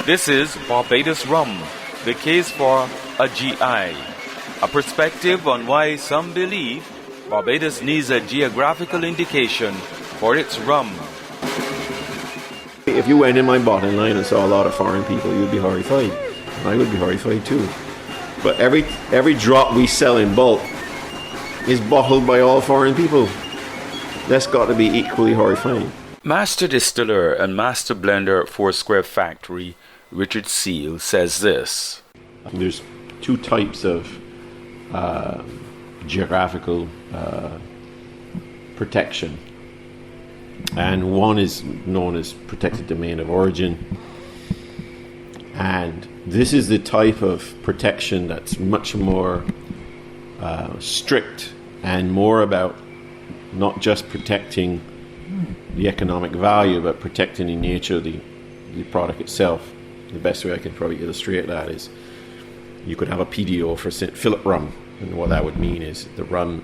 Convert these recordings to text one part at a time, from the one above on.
This is Barbados Rum, the case for a GI. A perspective on why some believe Barbados needs a geographical indication for its rum. If you went in my bottling line and saw a lot of foreign people, you'd be horrified. I would be horrified too. But every drop we sell in bulk is bottled by all foreign people. That's got to be equally horrifying. Master distiller and master blender at Foursquare Factory, Richard Seal, says this. There's two types of geographical protection. And one is known as protected domain of origin. And this is the type of protection that's much more strict and more about not just protecting the economic value, but protecting the nature of the product itself. The best way I can probably illustrate that is you could have a PDO for St. Philip rum, and what that would mean is the rum,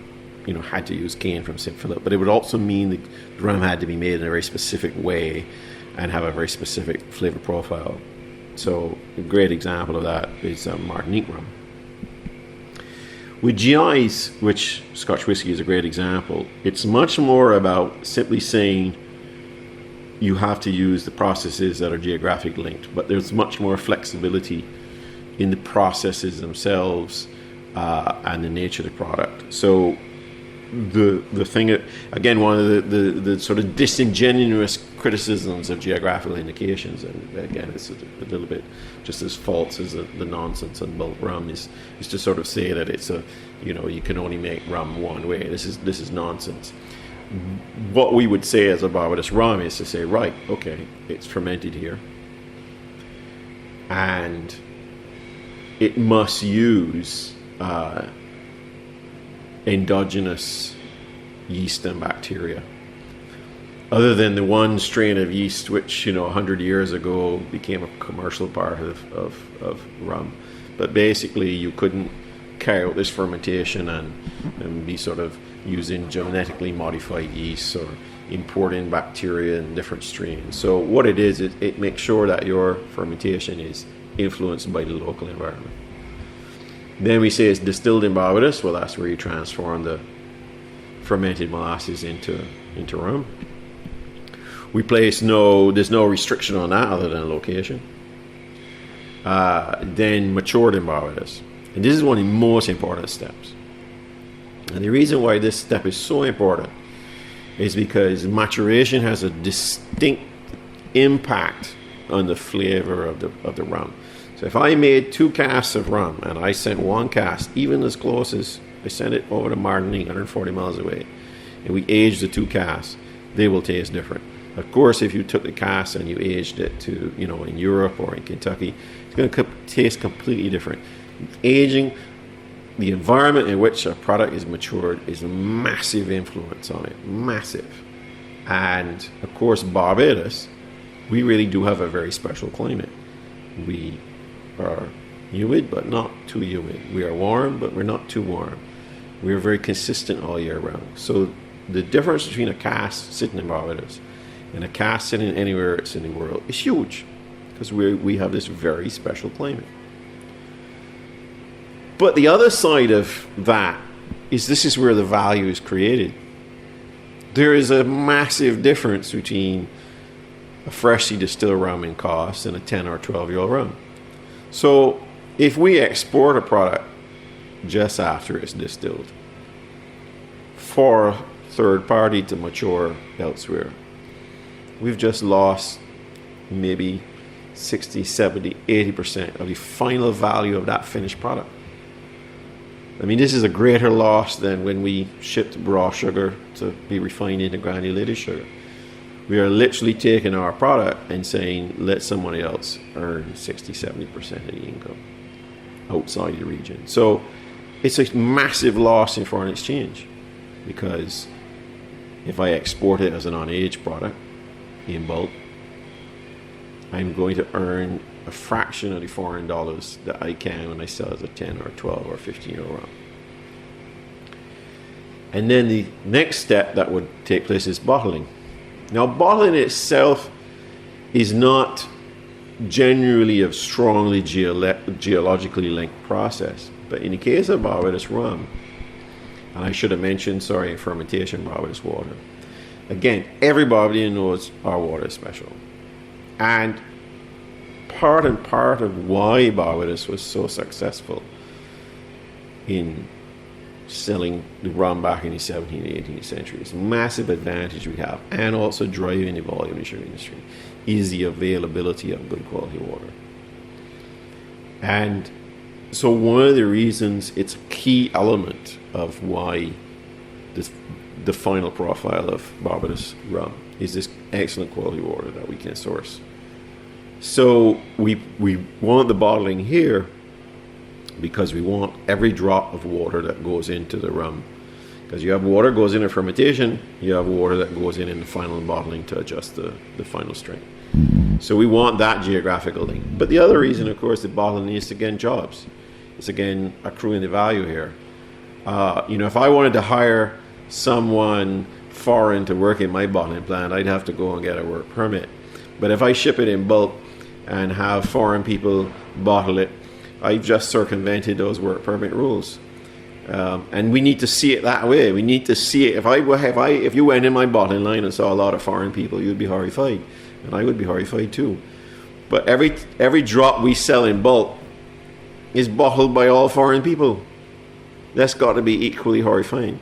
had to use cane from St. Philip, but it would also mean the rum had to be made in a very specific way and have a very specific flavor profile. So a great example of that is Martinique rum. With GIs, which Scotch whisky is a great example, it's much more about simply saying you have to use the processes that are geographically linked, but there's much more flexibility in the processes themselves and the nature of the product. So the thing, again, one of the sort of disingenuous criticisms of geographical indications, and again, it's a little bit just as false as the nonsense on bulk rum, is to sort of say that it's you can only make rum one way. This is nonsense. What we would say as a Barbados rum is to say, right, okay, it's fermented here, and it must use endogenous yeast and bacteria, other than the one strain of yeast which 100 years ago became a commercial part of rum. But basically you couldn't carry out this fermentation and be sort of using genetically modified yeast or importing bacteria in different strains. So what it is, it makes sure that your fermentation is influenced by the local environment. Then we say it's distilled in Barbados. Well, that's where you transform the fermented molasses into rum. There's no restriction on that other than location. Then matured in Barbados. And this is one of the most important steps. And the reason why this step is so important is because maturation has a distinct impact on the flavor of the rum. So if I made 2 casks of rum and I sent 1 cask, even as close as I sent it over to Martinique, 140 miles away, and we aged the 2 casks, they will taste different. Of course, if you took the cask and you aged it to, in Europe or in Kentucky, it's going to taste completely different. Aging, the environment in which a product is matured is a massive influence on it, massive. And of course, Barbados, we really do have a very special climate. We are humid, but not too humid. We are warm, but we're not too warm. We are very consistent all year round. So the difference between a cask sitting in Barbados and a cask sitting anywhere else in the world is huge, because we have this very special climate. But the other side of that is this is where the value is created. There is a massive difference between a freshly distilled rum in cost and a 10 or 12-year-old rum. So if we export a product just after it's distilled for a third party to mature elsewhere, we've just lost maybe 60, 70, 80% of the final value of that finished product. I mean, this is a greater loss than when we shipped raw sugar to be refined into granulated sugar. We are literally taking our product and saying, let somebody else earn 60, 70% of the income outside the region. So it's a massive loss in foreign exchange, because if I export it as an unaged product in bulk, I'm going to earn a fraction of the foreign dollars that I can when I sell as a 10 or 12 or 15-year-old rum. And then the next step that would take place is bottling. Now, bottling itself is not generally a strongly geologically linked process. But in the case of Barbados rum, and I should have mentioned, fermentation Barbados water. Again, every Barbadian knows our water is special. And part of why Barbados was so successful in selling the rum back in the 17th and 18th centuries, massive advantage we have, and also driving the volume in the sugar industry, is the availability of good quality water. And so one of the reasons it's a key element of why the final profile of Barbados rum is this excellent quality water that we can source. So we want the bottling here because we want every drop of water that goes into the rum. Because you have water goes in a fermentation, you have water that goes in the final bottling to adjust the final strength. So we want that geographical link. But the other reason, of course, the bottling is, again, jobs. It's, again, accruing the value here. If I wanted to hire someone foreign to work in my bottling plant, I'd have to go and get a work permit. But if I ship it in bulk and have foreign people bottle it, I've just circumvented those work permit rules. And we need to see it that way. We need to see it. If you went in my bottling line and saw a lot of foreign people, you'd be horrified. And I would be horrified too. But every drop we sell in bulk is bottled by all foreign people. That's got to be equally horrifying.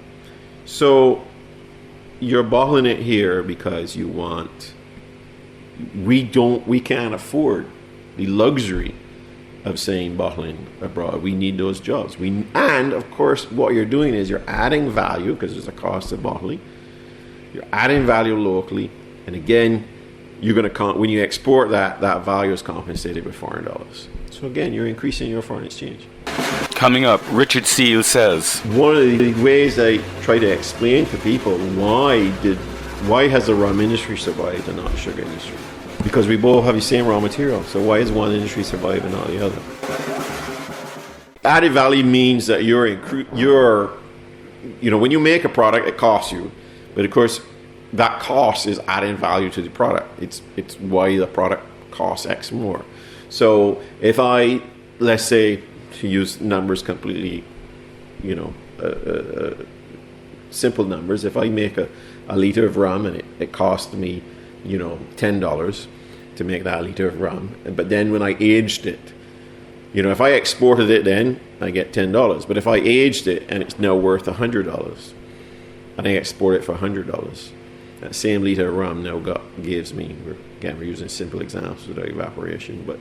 So you're bottling it here because you want... We can't afford the luxury of saying bottling abroad. We need those jobs. And of course, what you're doing is you're adding value, because there's a cost of bottling. You're adding value locally, and again, you're going to when you export that value is compensated with foreign dollars. So again, you're increasing your foreign exchange. Coming up, Richard Steele says, one of the ways I try to explain to people why has the rum industry survived and not the sugar industry? Because we both have the same raw material. So why is one industry survive and not the other? Added value means that when you make a product, it costs you. But of course, that cost is adding value to the product. It's why the product costs X more. So if let's say, to use numbers completely, simple numbers, if I make a liter of rum and it cost me, $10 to make that liter of rum, but then when I aged it, if I exported it, then I get $10. But if I aged it and it's now worth $100, and I export it for $100, that same liter of rum now gives me, we're using simple examples without evaporation, but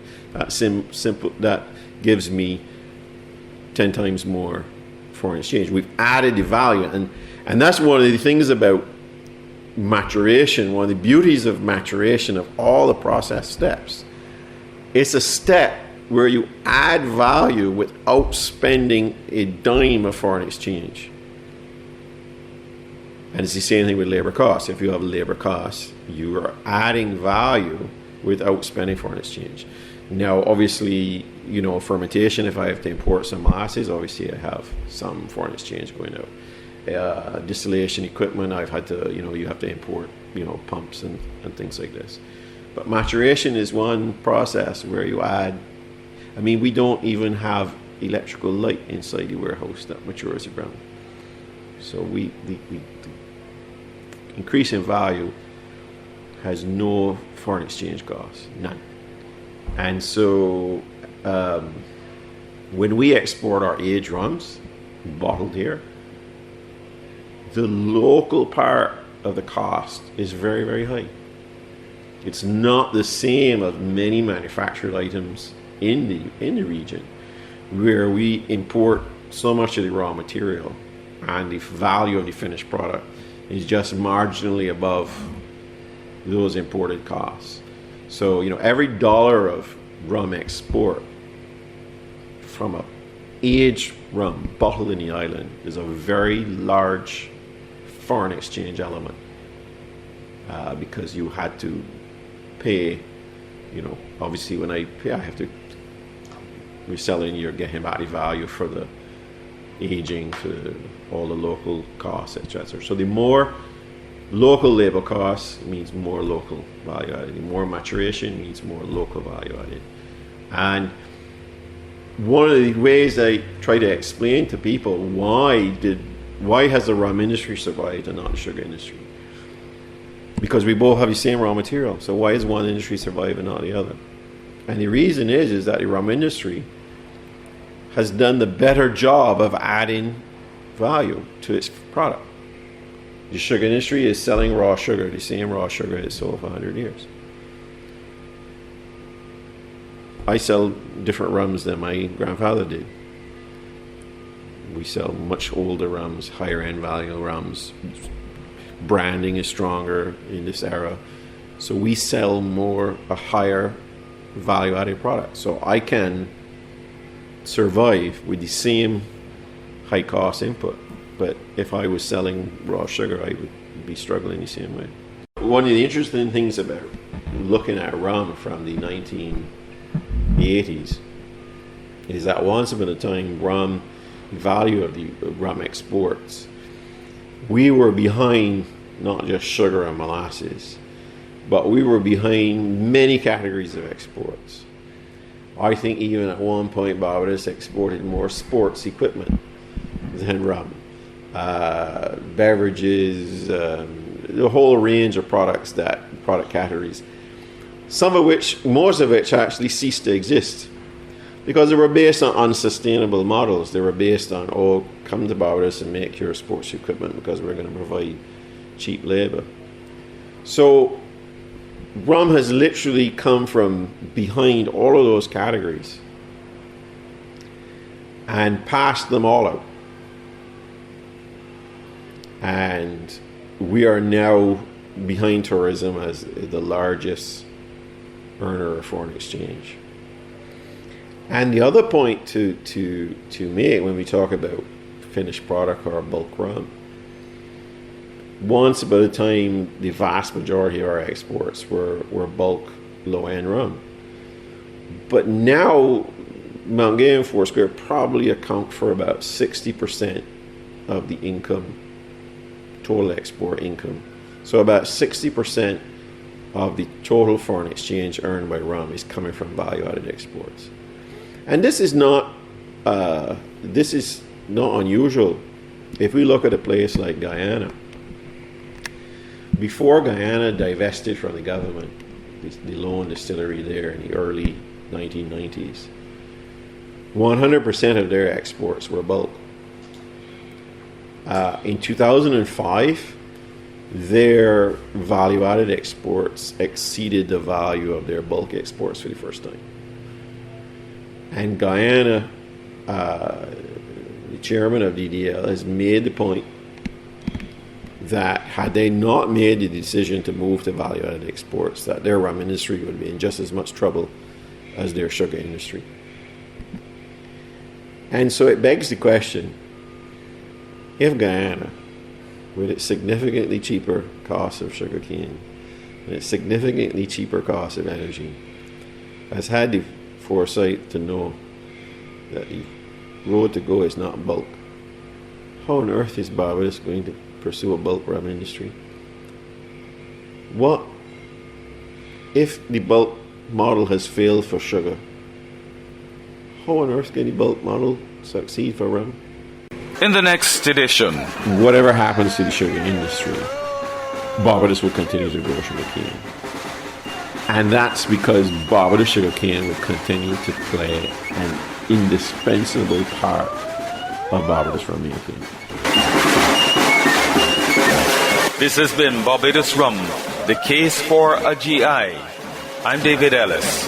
that gives me 10 times more foreign exchange. We've added the value, and that's one of the things about maturation. One of the beauties of maturation, of all the process steps, it's a step where you add value without spending a dime of foreign exchange. And it's the same thing with labor costs. If you have labor costs, you are adding value without spending foreign exchange. Now, obviously, fermentation, if I have to import some molasses, obviously I have some foreign exchange going out. Distillation equipment, I've had to, you have to import, pumps and things like this. But maturation is one process where you add, we don't even have electrical light inside the warehouse that matures the rum. So the increase in value has no foreign exchange costs, none. And so when we export our aged rums, bottled here, the local part of the cost is very, very high. It's not the same as many manufactured items in the region, where we import so much of the raw material and the value of the finished product is just marginally above those imported costs. So, every dollar of rum export from a aged rum bottled in the island is a very large foreign exchange element, because you had to pay, obviously when I pay, I have to, we're selling, you're getting back the value for the aging, for all the local costs, etc. So the more Local labor costs means more local value added. More maturation means more local value added. And one of the ways I try to explain to people why has the rum industry survived and not the sugar industry? Because we both have the same raw material. So why does one industry survive and not the other? And the reason is that the rum industry has done the better job of adding value to its product. The sugar industry is selling raw sugar, the same raw sugar it sold for 100 years. I sell different rums than my grandfather did. We sell much older rums, higher end value rums. Branding is stronger in this era. So we sell a higher value added product. So I can survive with the same high cost input. But if I was selling raw sugar, I would be struggling the same way. One of the interesting things about looking at rum from the 1980s is that once upon a time, value of the rum exports, we were behind not just sugar and molasses, but we were behind many categories of exports. I think even at one point Barbados exported more sports equipment than rum. Beverages, the whole range of product categories, most of which actually ceased to exist because they were based on unsustainable models. They were based on, come to Barbados and make your sports equipment because we're going to provide cheap labor. So rum has literally come from behind all of those categories and passed them all out. And we are now behind tourism as the largest earner of foreign exchange. And the other point to make when we talk about finished product or bulk rum, once upon a time the vast majority of our exports were bulk low-end rum. But now Mount Gay and Foursquare probably account for about 60% of the income, total export income. So about 60% of the total foreign exchange earned by rum is coming from value-added exports. And this is not unusual. If we look at a place like Guyana, before Guyana divested from the government, the lone distillery there in the early 1990s, 100% of their exports were bulk. In 2005, their value-added exports exceeded the value of their bulk exports for the first time. And Guyana, the chairman of DDL, has made the point that had they not made the decision to move to value-added exports, that their rum industry would be in just as much trouble as their sugar industry. And so it begs the question, if Guyana, with its significantly cheaper cost of sugar cane and its significantly cheaper cost of energy, has had the foresight to know that the road to go is not bulk, how on earth is Barbados going to pursue a bulk rum industry? What if the bulk model has failed for sugar? How on earth can the bulk model succeed for rum? In the next edition, whatever happens to the sugar industry, Barbados will continue to grow sugar cane. And that's because Barbados sugar cane will continue to play an indispensable part of Barbados rum making. This has been Barbados Rum, the case for a GI. I'm David Ellis.